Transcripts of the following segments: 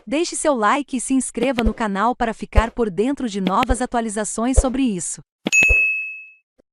Deixe seu like e se inscreva no canal para ficar por dentro de novas atualizações sobre isso.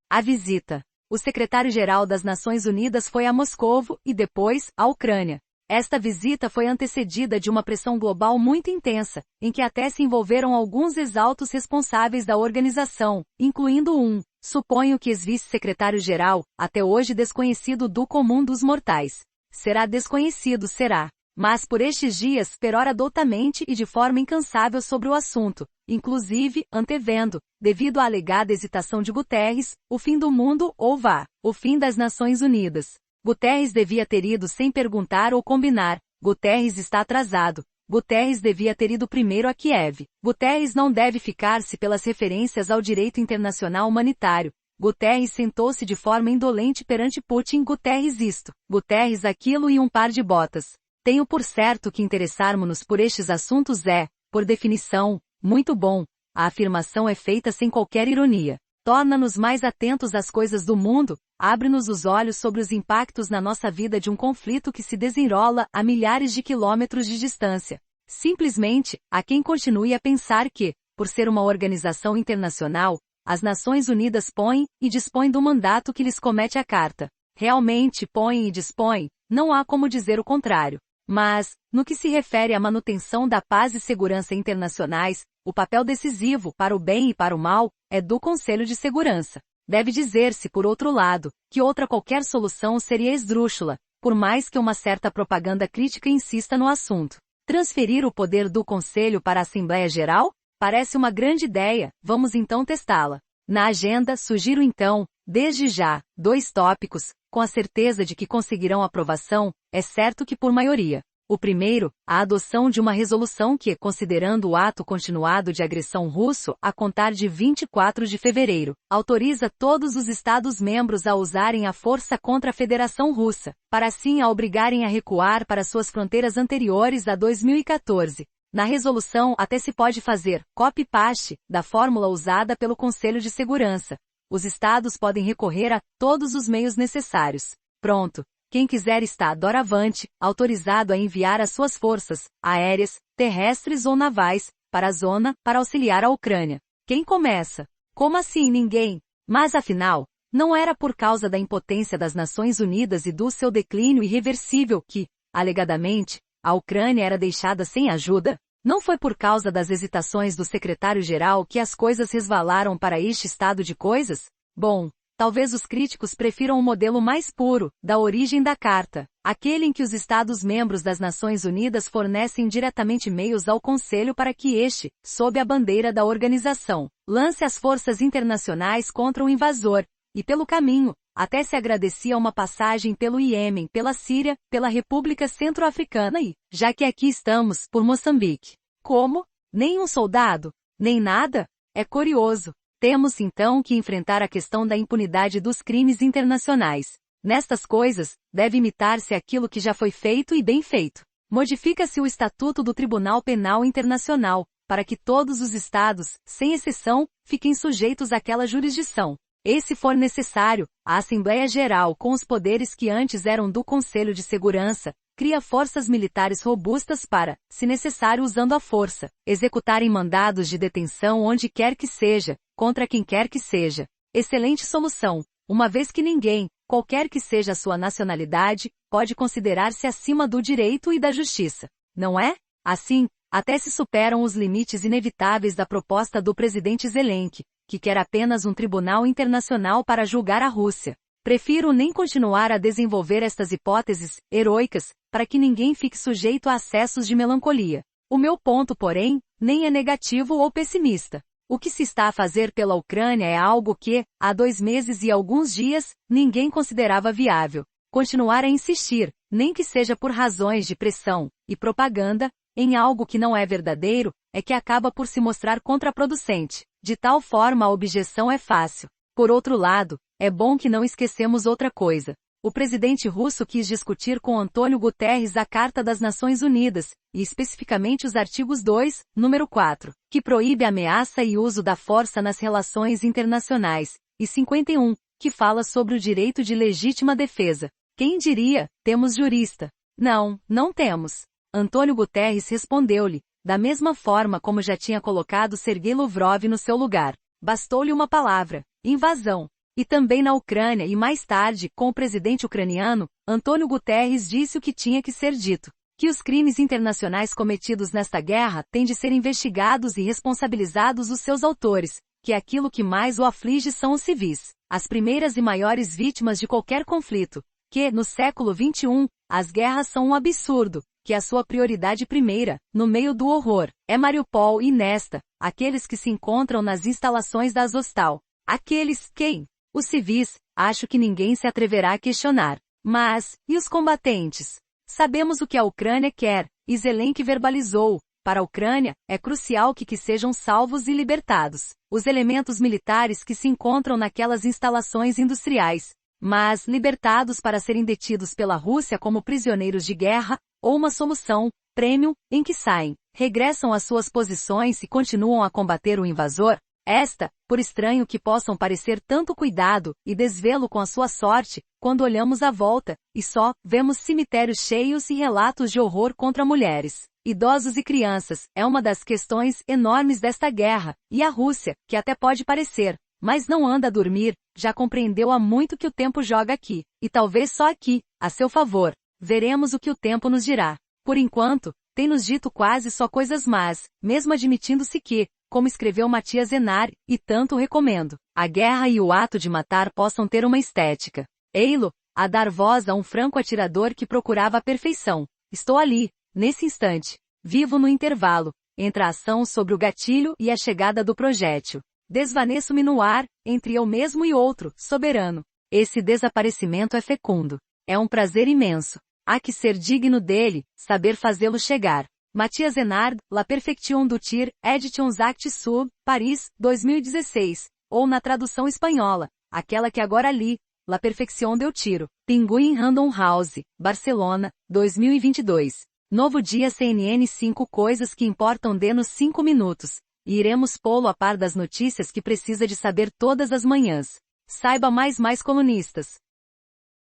A visita. O secretário-geral das Nações Unidas foi a Moscovo e depois, à Ucrânia. Esta visita foi antecedida de uma pressão global muito intensa, em que até se envolveram alguns ex-altos responsáveis da organização, incluindo suponho que ex-vice-secretário-geral, até hoje desconhecido do comum dos mortais. Será desconhecido, será. Mas por estes dias perora doutamente e de forma incansável sobre o assunto, inclusive, antevendo, devido à alegada hesitação de Guterres, o fim do mundo ou o fim das Nações Unidas. Guterres devia ter ido sem perguntar ou combinar. Guterres está atrasado. Guterres devia ter ido primeiro a Kiev. Guterres não deve ficar-se pelas referências ao direito internacional humanitário. Guterres sentou-se de forma indolente perante Putin. Guterres isto, Guterres aquilo e um par de botas. Tenho por certo que interessarmos-nos por estes assuntos é, por definição, muito bom. A afirmação é feita sem qualquer ironia. Torna-nos mais atentos às coisas do mundo, abre-nos os olhos sobre os impactos na nossa vida de um conflito que se desenrola a milhares de quilômetros de distância. Simplesmente, há quem continue a pensar que, por ser uma organização internacional, as Nações Unidas põem e dispõem do mandato que lhes comete a Carta. Realmente põem e dispõem, não há como dizer o contrário. Mas, no que se refere à manutenção da paz e segurança internacionais, o papel decisivo, para o bem e para o mal, é do Conselho de Segurança. Deve dizer-se, por outro lado, que outra qualquer solução seria esdrúxula, por mais que uma certa propaganda crítica insista no assunto. Transferir o poder do Conselho para a Assembleia Geral? Parece uma grande ideia, vamos então testá-la. Na agenda, sugiro então, desde já, 2 tópicos, com a certeza de que conseguirão aprovação, é certo que por maioria. O primeiro, a adoção de uma resolução que, considerando o ato continuado de agressão russo, a contar de 24 de fevereiro, autoriza todos os Estados-membros a usarem a força contra a Federação Russa, para assim a obrigarem a recuar para suas fronteiras anteriores a 2014. Na resolução até se pode fazer copy-paste da fórmula usada pelo Conselho de Segurança. Os Estados podem recorrer a todos os meios necessários. Pronto. Quem quiser está doravante, autorizado a enviar as suas forças, aéreas, terrestres ou navais, para a zona, para auxiliar a Ucrânia. Quem começa? Como assim ninguém? Mas afinal, não era por causa da impotência das Nações Unidas e do seu declínio irreversível que, alegadamente, a Ucrânia era deixada sem ajuda? Não foi por causa das hesitações do secretário-geral que as coisas resvalaram para este estado de coisas? Bom, talvez os críticos prefiram o modelo mais puro, da origem da Carta, aquele em que os Estados-membros das Nações Unidas fornecem diretamente meios ao Conselho para que este, sob a bandeira da organização, lance as forças internacionais contra o invasor, e pelo caminho, até se agradecia uma passagem pelo Iêmen, pela Síria, pela República Centro-Africana e, já que aqui estamos, por Moçambique. Como? Nem um soldado? Nem nada? É curioso. Temos então que enfrentar a questão da impunidade dos crimes internacionais. Nestas coisas, deve imitar-se aquilo que já foi feito e bem feito. Modifica-se o Estatuto do Tribunal Penal Internacional, para que todos os Estados, sem exceção, fiquem sujeitos àquela jurisdição. E se for necessário, a Assembleia Geral, com os poderes que antes eram do Conselho de Segurança, cria forças militares robustas para, se necessário usando a força, executarem mandados de detenção onde quer que seja, contra quem quer que seja. Excelente solução, uma vez que ninguém, qualquer que seja a sua nacionalidade, pode considerar-se acima do direito e da justiça. Não é? Assim, até se superam os limites inevitáveis da proposta do presidente Zelensky, que quer apenas um tribunal internacional para julgar a Rússia. Prefiro nem continuar a desenvolver estas hipóteses, heroicas, para que ninguém fique sujeito a acessos de melancolia. O meu ponto, porém, nem é negativo ou pessimista. O que se está a fazer pela Ucrânia é algo que, há 2 meses e alguns dias, ninguém considerava viável. Continuar a insistir, nem que seja por razões de pressão e propaganda, em algo que não é verdadeiro, é que acaba por se mostrar contraproducente. De tal forma a objeção é fácil. Por outro lado, é bom que não esquecemos outra coisa. O presidente russo quis discutir com Antônio Guterres a Carta das Nações Unidas, e especificamente os artigos 2, número 4, que proíbe a ameaça e uso da força nas relações internacionais, e 51, que fala sobre o direito de legítima defesa. Quem diria, temos jurista. Não, não temos. Antônio Guterres respondeu-lhe, da mesma forma como já tinha colocado Sergei Lavrov no seu lugar. Bastou-lhe uma palavra: invasão. E também na Ucrânia e mais tarde, com o presidente ucraniano, Antônio Guterres disse o que tinha que ser dito. Que os crimes internacionais cometidos nesta guerra têm de ser investigados e responsabilizados os seus autores, que aquilo que mais o aflige são os civis, as primeiras e maiores vítimas de qualquer conflito, que, no século XXI, as guerras são um absurdo, que a sua prioridade primeira, no meio do horror, é Mariupol e nesta, aqueles que se encontram nas instalações da Azovstal. Aqueles, quem? Os civis, acho que ninguém se atreverá a questionar. Mas, e os combatentes? Sabemos o que a Ucrânia quer, e Zelensky verbalizou. Para a Ucrânia, é crucial que sejam salvos e libertados os elementos militares que se encontram naquelas instalações industriais, mas libertados para serem detidos pela Rússia como prisioneiros de guerra, ou uma solução, premium, em que saem, regressam às suas posições e continuam a combater o invasor. Esta, por estranho que possam parecer, tanto cuidado e desvelo com a sua sorte, quando olhamos à volta, e só vemos cemitérios cheios e relatos de horror contra mulheres, idosos e crianças, é uma das questões enormes desta guerra, e a Rússia, que até pode parecer, mas não anda a dormir, já compreendeu há muito que o tempo joga aqui, e talvez só aqui, a seu favor. Veremos o que o tempo nos dirá. Por enquanto, tem nos dito quase só coisas más, mesmo admitindo-se que, como escreveu Matias Enar, e tanto recomendo, a guerra e o ato de matar possam ter uma estética. Ei-lo, a dar voz a um franco atirador que procurava a perfeição. Estou ali, nesse instante, vivo no intervalo, entre a ação sobre o gatilho e a chegada do projétil. Desvaneço-me no ar, entre eu mesmo e outro, soberano. Esse desaparecimento é fecundo. É um prazer imenso. Há que ser digno dele, saber fazê-lo chegar. Matias Enard, La Perfection du Tir, Editions Actes Sub, Paris, 2016. Ou na tradução espanhola, aquela que agora li, La Perfection del Tiro, Penguin Random House, Barcelona, 2022. Novo dia CNN 5 coisas que importam nos 5 minutos. E iremos pô-lo a par das notícias que precisa de saber todas as manhãs. Saiba mais colunistas.